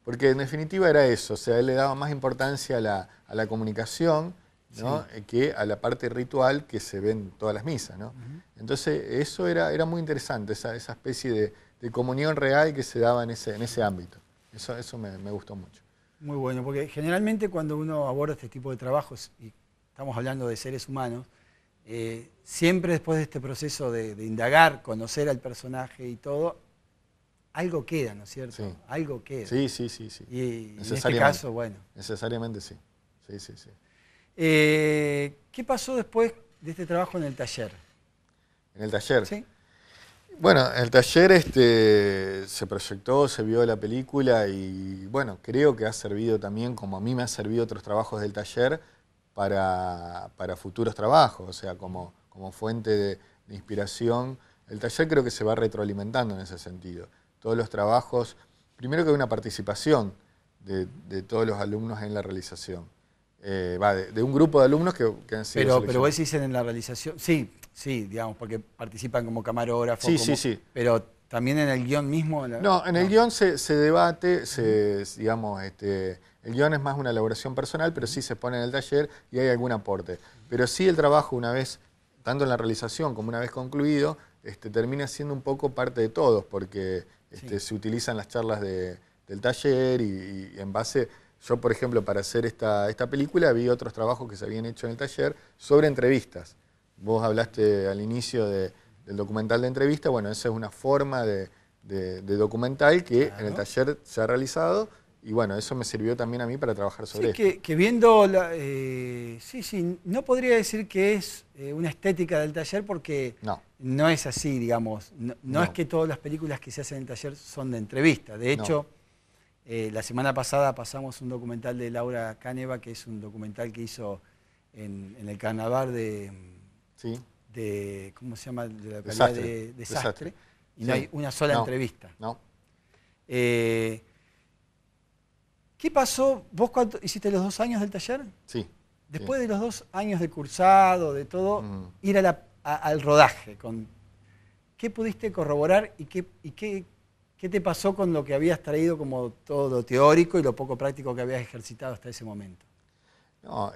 Porque en definitiva era eso, o sea, él le daba más importancia a la comunicación, ¿no? Que a la parte ritual que se ve en todas las misas, ¿no? Entonces eso era muy interesante, esa especie de comunión real que se daba en ese ámbito. Eso me gustó mucho. Muy bueno, porque generalmente cuando uno aborda este tipo de trabajos, y estamos hablando de seres humanos, siempre después de este proceso de indagar, conocer al personaje y todo, algo queda, ¿no es cierto? Sí. Algo queda. Sí. Y en este caso, bueno. Necesariamente sí. ¿Qué pasó después de este trabajo en el taller? ¿En el taller? Sí. Bueno, en el taller se proyectó, se vio la película y bueno, creo que ha servido también, como a mí me han servido otros trabajos del taller, para futuros trabajos, o sea, como fuente de inspiración. El taller creo que se va retroalimentando en ese sentido. Todos los trabajos, primero que hay una participación de todos los alumnos en la realización. De un grupo de alumnos que han sido Pero vos decís en la realización, sí, digamos, porque participan como camarógrafos. Sí. Pero también en el guión mismo. No, en el guión se debate, digamos, el guión es más una elaboración personal, pero sí se pone en el taller y hay algún aporte. Pero sí el trabajo una vez, tanto en la realización como una vez concluido, termina siendo un poco parte de todos, porque se utilizan las charlas del taller y en base... Yo, por ejemplo, para hacer esta película vi otros trabajos que se habían hecho en el taller sobre entrevistas. Vos hablaste al inicio del documental de entrevista, bueno, esa es una forma de documental que en el taller se ha realizado y bueno, eso me sirvió también a mí para trabajar sobre esto. Que viendo, no podría decir que es una estética del taller porque no es así, digamos. No es que todas las películas que se hacen en el taller son de entrevista. De hecho, la semana pasada pasamos un documental de Laura Caneva, que es un documental que hizo en el carnaval de ¿cómo se llama? De la localidad de Desastre. Y no hay una sola entrevista. ¿Qué pasó? ¿Vos cuánto hiciste los 2 años del taller? Sí. Después de los 2 años de cursado, de todo, ir al rodaje. ¿Qué pudiste corroborar y qué te pasó con lo que habías traído como todo lo teórico y lo poco práctico que habías ejercitado hasta ese momento? No,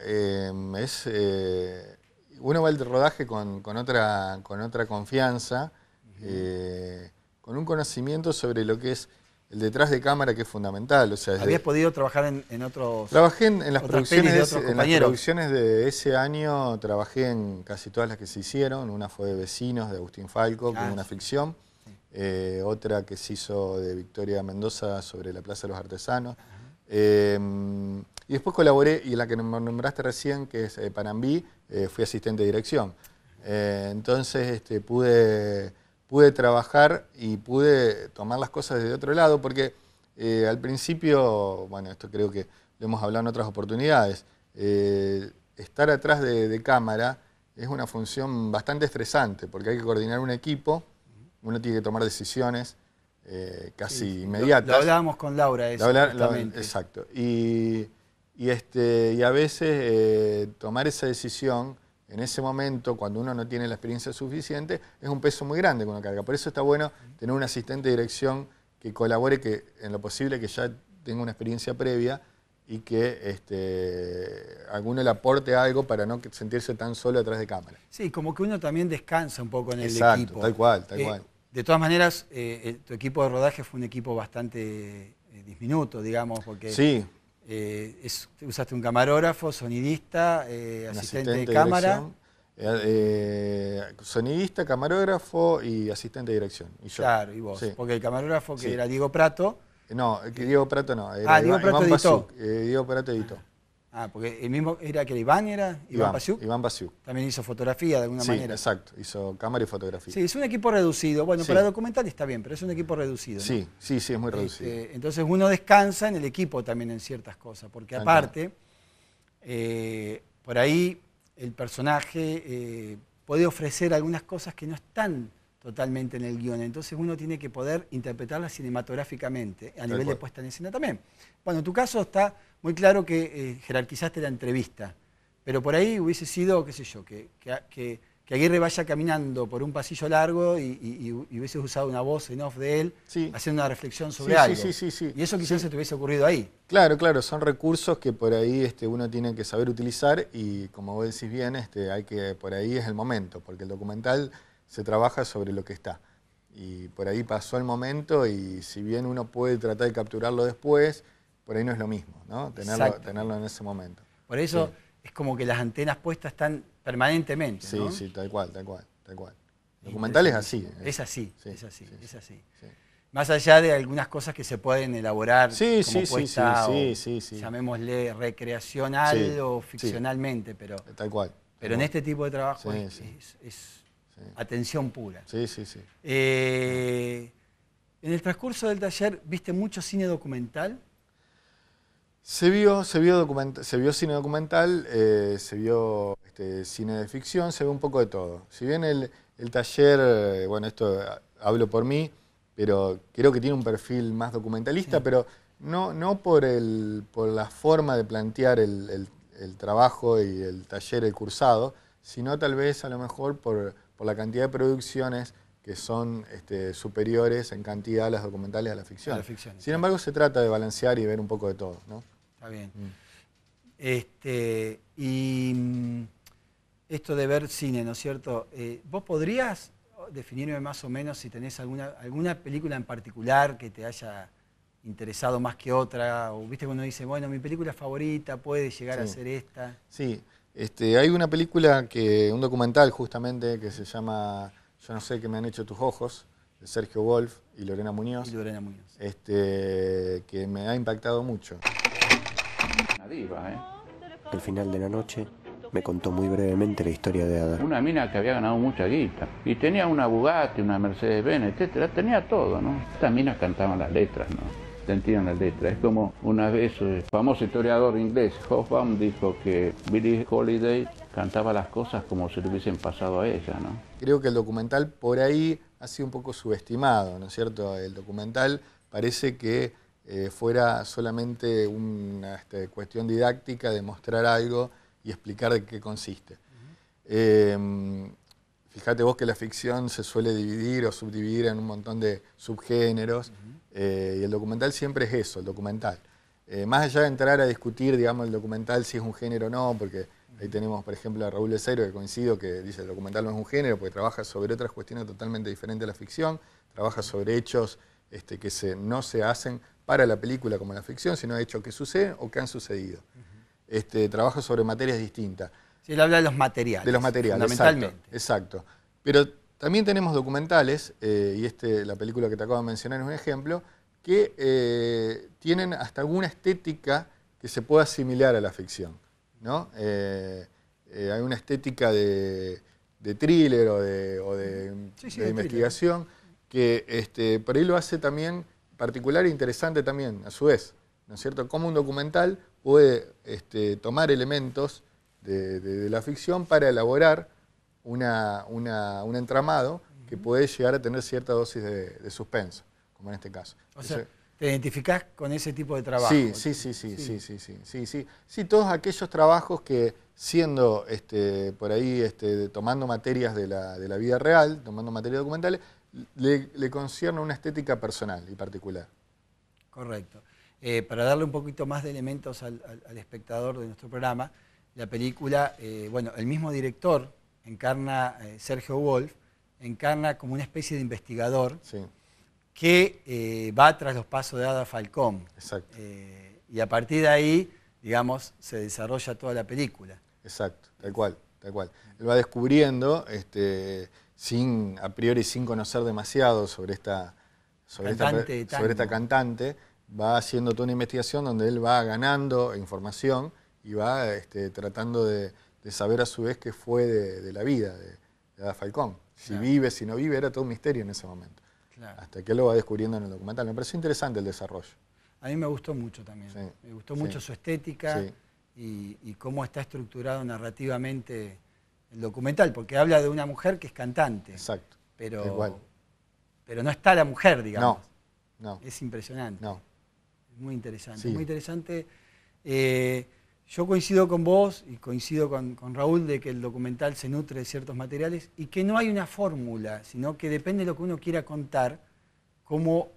uno va al rodaje con otra confianza, con un conocimiento sobre lo que es el detrás de cámara, que es fundamental. O sea, ¿habías podido trabajar en otros? Trabajé en las producciones de ese año, trabajé en casi todas las que se hicieron. Una fue de Vecinos, de Agustín Falco, con una ficción. Otra que se hizo de Victoria Mendoza sobre la Plaza de los Artesanos. Y después colaboré, y la que me nombraste recién, que es Panambí, fui asistente de dirección. Entonces pude trabajar y pude tomar las cosas desde otro lado, porque al principio, bueno, esto creo que lo hemos hablado en otras oportunidades, estar atrás de cámara es una función bastante estresante, porque hay que coordinar un equipo, uno tiene que tomar decisiones casi inmediatas. Lo hablábamos con Laura, eso, justamente. Exacto. Y a veces tomar esa decisión en ese momento, cuando uno no tiene la experiencia suficiente, es un peso muy grande que uno carga. Por eso está bueno tener un asistente de dirección que colabore, que en lo posible que ya tenga una experiencia previa y que alguno le aporte algo para no sentirse tan solo atrás de cámara. Sí, como que uno también descansa un poco en el equipo. Exacto, tal cual. De todas maneras, tu equipo de rodaje fue un equipo bastante diminuto, digamos, porque usaste un camarógrafo, sonidista, asistente de cámara. Sonidista, camarógrafo y asistente de dirección. Y yo. Claro, y vos. Porque el camarógrafo que era Diego Prato. No, Diego Prato no. Era Diego Prato editó. Diego Prato editó. Porque el mismo era que Iván Pasiuk. Iván Pasiuk. También hizo fotografía de alguna manera. Exacto, hizo cámara y fotografía. Sí, es un equipo reducido. Bueno, para documental está bien, pero es un equipo reducido, ¿no? Sí, es muy reducido. Entonces uno descansa en el equipo también en ciertas cosas, porque aparte, por ahí el personaje puede ofrecer algunas cosas que no están totalmente en el guión. Entonces uno tiene que poder interpretarlas cinematográficamente, a nivel de puesta en escena también. Bueno, en tu caso está muy claro que jerarquizaste la entrevista, pero por ahí hubiese sido, qué sé yo, que Aguirre vaya caminando por un pasillo largo y hubieses usado una voz en off de él, haciendo una reflexión sobre algo. Y eso quizás se te hubiese ocurrido ahí. Claro, son recursos que por ahí uno tiene que saber utilizar y como vos decís bien, por ahí es el momento, porque el documental se trabaja sobre lo que está. Y por ahí pasó el momento y si bien uno puede tratar de capturarlo después, por ahí no es lo mismo, ¿no? Tenerlo en ese momento. Por eso es como que las antenas puestas están permanentemente, ¿no? Sí, tal cual. El documental es así. Es así. Más allá de algunas cosas que se pueden elaborar como puesta llamémosle recreacional o ficcionalmente, pero tal cual. Pero en este tipo de trabajo es atención pura. En el transcurso del taller, ¿viste mucho cine documental? Se vio cine documental, se vio cine de ficción, se ve un poco de todo. Si bien el taller, bueno, esto hablo por mí, pero creo que tiene un perfil más documentalista, pero no por la forma de plantear el trabajo y el taller, el cursado, sino tal vez a lo mejor por la cantidad de producciones que son superiores en cantidad a las documentales a la ficción. Sin embargo, se trata de balancear y ver un poco de todo, ¿no? Está bien. Y esto de ver cine, ¿no es cierto? ¿Vos podrías definirme más o menos si tenés alguna película en particular que te haya interesado más que otra? O viste cuando dice, bueno, mi película favorita puede llegar a ser esta. Sí, hay una película, un documental justamente, que se llama Yo no sé qué me han hecho tus ojos, de Sergio Wolf y Lorena Muñoz, que me ha impactado mucho. Una diva, ¿eh? Al final de la noche me contó muy brevemente la historia de Ada. Una mina que había ganado mucha guita y tenía una Bugatti, una Mercedes-Benz, etcétera, tenía todo, ¿no? Estas minas cantaban las letras, ¿no? Sentían las letras. Es como una vez el famoso historiador inglés Hobsbawm dijo que Billie Holiday cantaba las cosas como si le hubiesen pasado a ella, ¿no? Creo que el documental por ahí ha sido un poco subestimado, ¿no es cierto? El documental parece que fuera solamente una cuestión didáctica de mostrar algo y explicar de qué consiste. Fíjate vos que la ficción se suele dividir o subdividir en un montón de subgéneros, y el documental siempre es eso, el documental. Más allá de entrar a discutir, digamos, el documental si es un género o no, porque ahí tenemos, por ejemplo, a Raúl Lecero, que coincido, que dice el documental no es un género, porque trabaja sobre otras cuestiones totalmente diferentes a la ficción, trabaja sobre hechos que no se hacen para la película como la ficción, sino hechos que suceden o que han sucedido. Trabaja sobre materias distintas. Sí, él habla de los materiales. De los materiales, fundamentalmente. Exacto. Pero también tenemos documentales, y la película que te acabo de mencionar es un ejemplo, que tienen hasta alguna estética que se pueda asimilar a la ficción, ¿no? Hay una estética de thriller o de investigación que por ahí lo hace también particular e interesante también, a su vez, ¿no es cierto? Como un documental puede tomar elementos de la ficción para elaborar un entramado que puede llegar a tener cierta dosis de suspenso, como en este caso. O sea, ¿te identificás con ese tipo de trabajo? Sí, todos aquellos trabajos que siendo por ahí tomando materias de la vida real, tomando materias documentales, le concierne una estética personal y particular. Correcto. Para darle un poquito más de elementos al espectador de nuestro programa, la película, bueno, el mismo director encarna, Sergio Wolf, encarna como una especie de investigador que va tras los pasos de Ada Falcón. Exacto. Y a partir de ahí, digamos, se desarrolla toda la película. Exacto, tal cual, tal cual. Él va descubriendo, a priori sin conocer demasiado sobre esta cantante, va haciendo toda una investigación donde él va ganando información y va tratando de saber a su vez qué fue de la vida de Ada Falcón. Si vive, si no vive, era todo un misterio en ese momento. Claro. Hasta que él lo va descubriendo en el documental. Me pareció interesante el desarrollo. A mí me gustó mucho también. Sí, me gustó mucho su estética y cómo está estructurado narrativamente el documental, porque habla de una mujer que es cantante. Exacto. Pero no está la mujer, digamos. No. Es impresionante. No. Muy interesante. Muy interesante. Yo coincido con vos y coincido con Raúl de que el documental se nutre de ciertos materiales y que no hay una fórmula, sino que depende de lo que uno quiera contar, cómo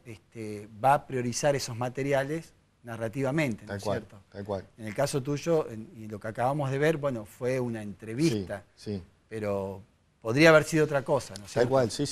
va a priorizar esos materiales narrativamente, ¿no es cierto? Tal cual. En el caso tuyo, y lo que acabamos de ver, bueno, fue una entrevista, pero podría haber sido otra cosa, ¿no es cierto? Tal cual, sí,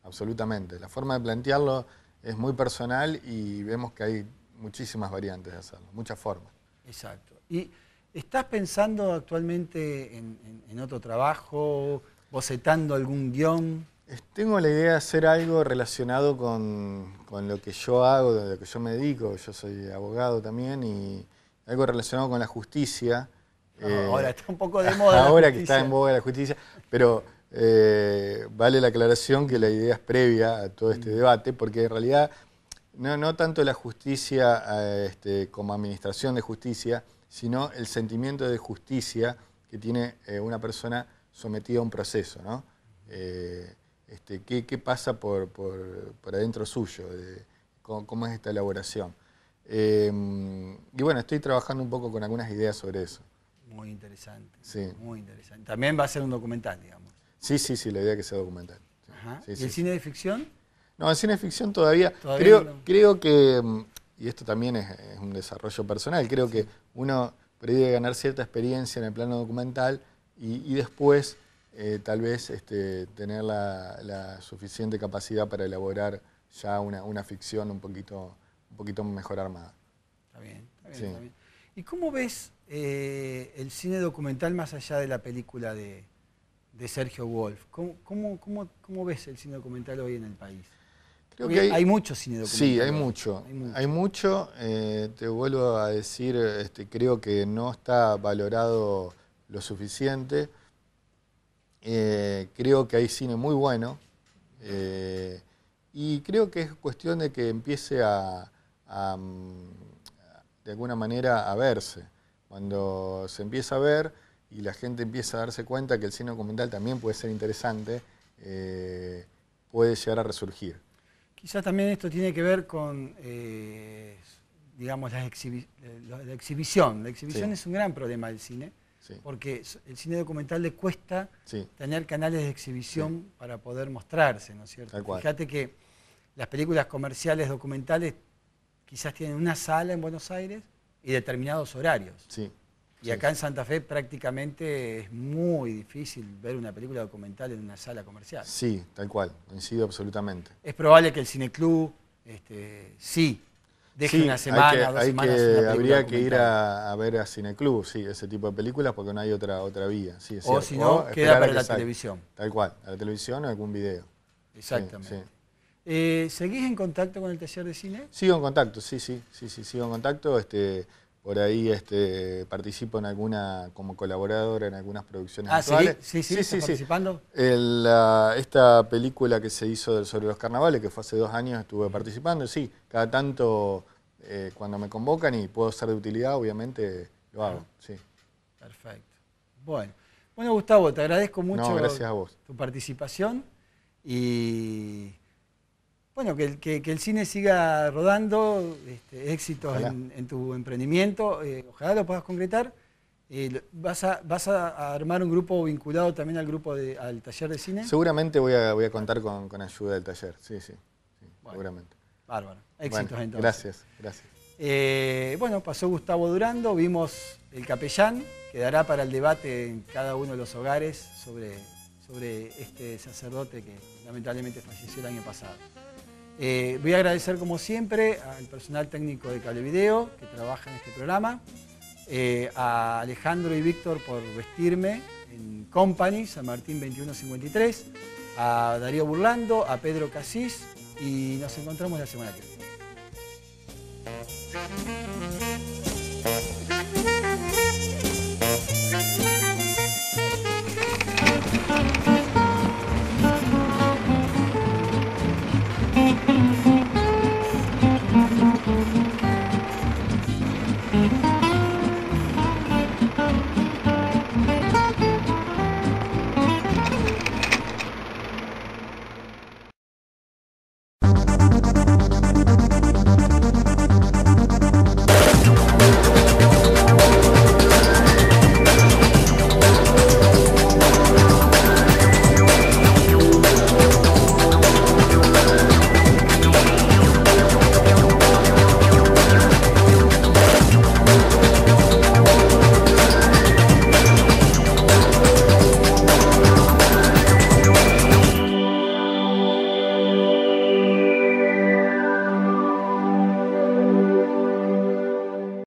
absolutamente. La forma de plantearlo es muy personal y vemos que hay muchísimas variantes de hacerlo, muchas formas. Exacto. ¿Y estás pensando actualmente en otro trabajo, bocetando algún guión? Tengo la idea de hacer algo relacionado con lo que yo hago, de lo que yo me dedico. Yo soy abogado también y algo relacionado con la justicia. Ahora está un poco de moda. Ahora que está en boga la justicia, pero vale la aclaración que la idea es previa a todo este debate, porque en realidad no tanto la justicia como administración de justicia, sino el sentimiento de justicia que tiene una persona sometida a un proceso, ¿no? ¿Qué pasa por adentro suyo? ¿Cómo es esta elaboración? Y bueno, estoy trabajando un poco con algunas ideas sobre eso. Muy interesante. Sí. Muy interesante. También va a ser un documental, digamos. Sí, la idea es que sea documental. Ajá. ¿Y el cine de ficción? No, el cine de ficción todavía creo que, y esto también es un desarrollo personal, creo que uno debe ganar cierta experiencia en el plano documental y después tal vez tener la suficiente capacidad para elaborar ya una ficción un poquito mejor armada. Está bien. Está bien. ¿Y cómo ves el cine documental más allá de la película de de Sergio Wolf. ¿Cómo ves el cine documental hoy en el país? Creo que hay mucho cine documental. Sí, hay mucho. Te vuelvo a decir, creo que no está valorado lo suficiente. Creo que hay cine muy bueno. Y creo que es cuestión de que empiece de alguna manera a verse. Cuando se empieza a ver y la gente empieza a darse cuenta que el cine documental también puede ser interesante, puede llegar a resurgir. Quizás también esto tiene que ver con, digamos, la exhibición. La exhibición es un gran problema del cine, porque el cine documental le cuesta tener canales de exhibición para poder mostrarse, ¿no es cierto? Fíjate que las películas comerciales documentales quizás tienen una sala en Buenos Aires y determinados horarios. Y acá en Santa Fe prácticamente es muy difícil ver una película documental en una sala comercial. Sí, tal cual, coincido absolutamente. Es probable que el cineclub sí deje una semana, 2 semanas una película habría que ir a ver a cineclub, ese tipo de películas, porque no hay otra vía. Sí, o si no, queda para la televisión. Tal cual, a la televisión o algún video. Exactamente. ¿Seguís en contacto con el taller de cine? Sigo en contacto, sí, sigo en contacto. Por ahí participo en como colaboradora en algunas producciones actuales. Sí, ¿estás participando? Esta película que se hizo sobre los carnavales, que fue hace 2 años, estuve participando. Sí, cada tanto cuando me convocan y puedo ser de utilidad, obviamente lo hago. Sí. Perfecto. Bueno, Gustavo, te agradezco mucho gracias a vos. Tu participación y... Bueno, que el cine siga rodando, éxitos en tu emprendimiento, ojalá lo puedas concretar. ¿Vas a armar un grupo vinculado también al taller de cine? Seguramente voy a contar con ayuda del taller, sí, bueno, seguramente. Bárbaro, éxitos entonces. Gracias. Bueno, pasó Gustavo Durando, vimos El Capellán, quedará para el debate en cada uno de los hogares sobre este sacerdote que lamentablemente falleció el año pasado. Voy a agradecer como siempre al personal técnico de Cablevideo que trabaja en este programa, a Alejandro y Víctor por vestirme en Company, San Martín 2153, a Darío Burlando, a Pedro Casís y nos encontramos la semana que viene.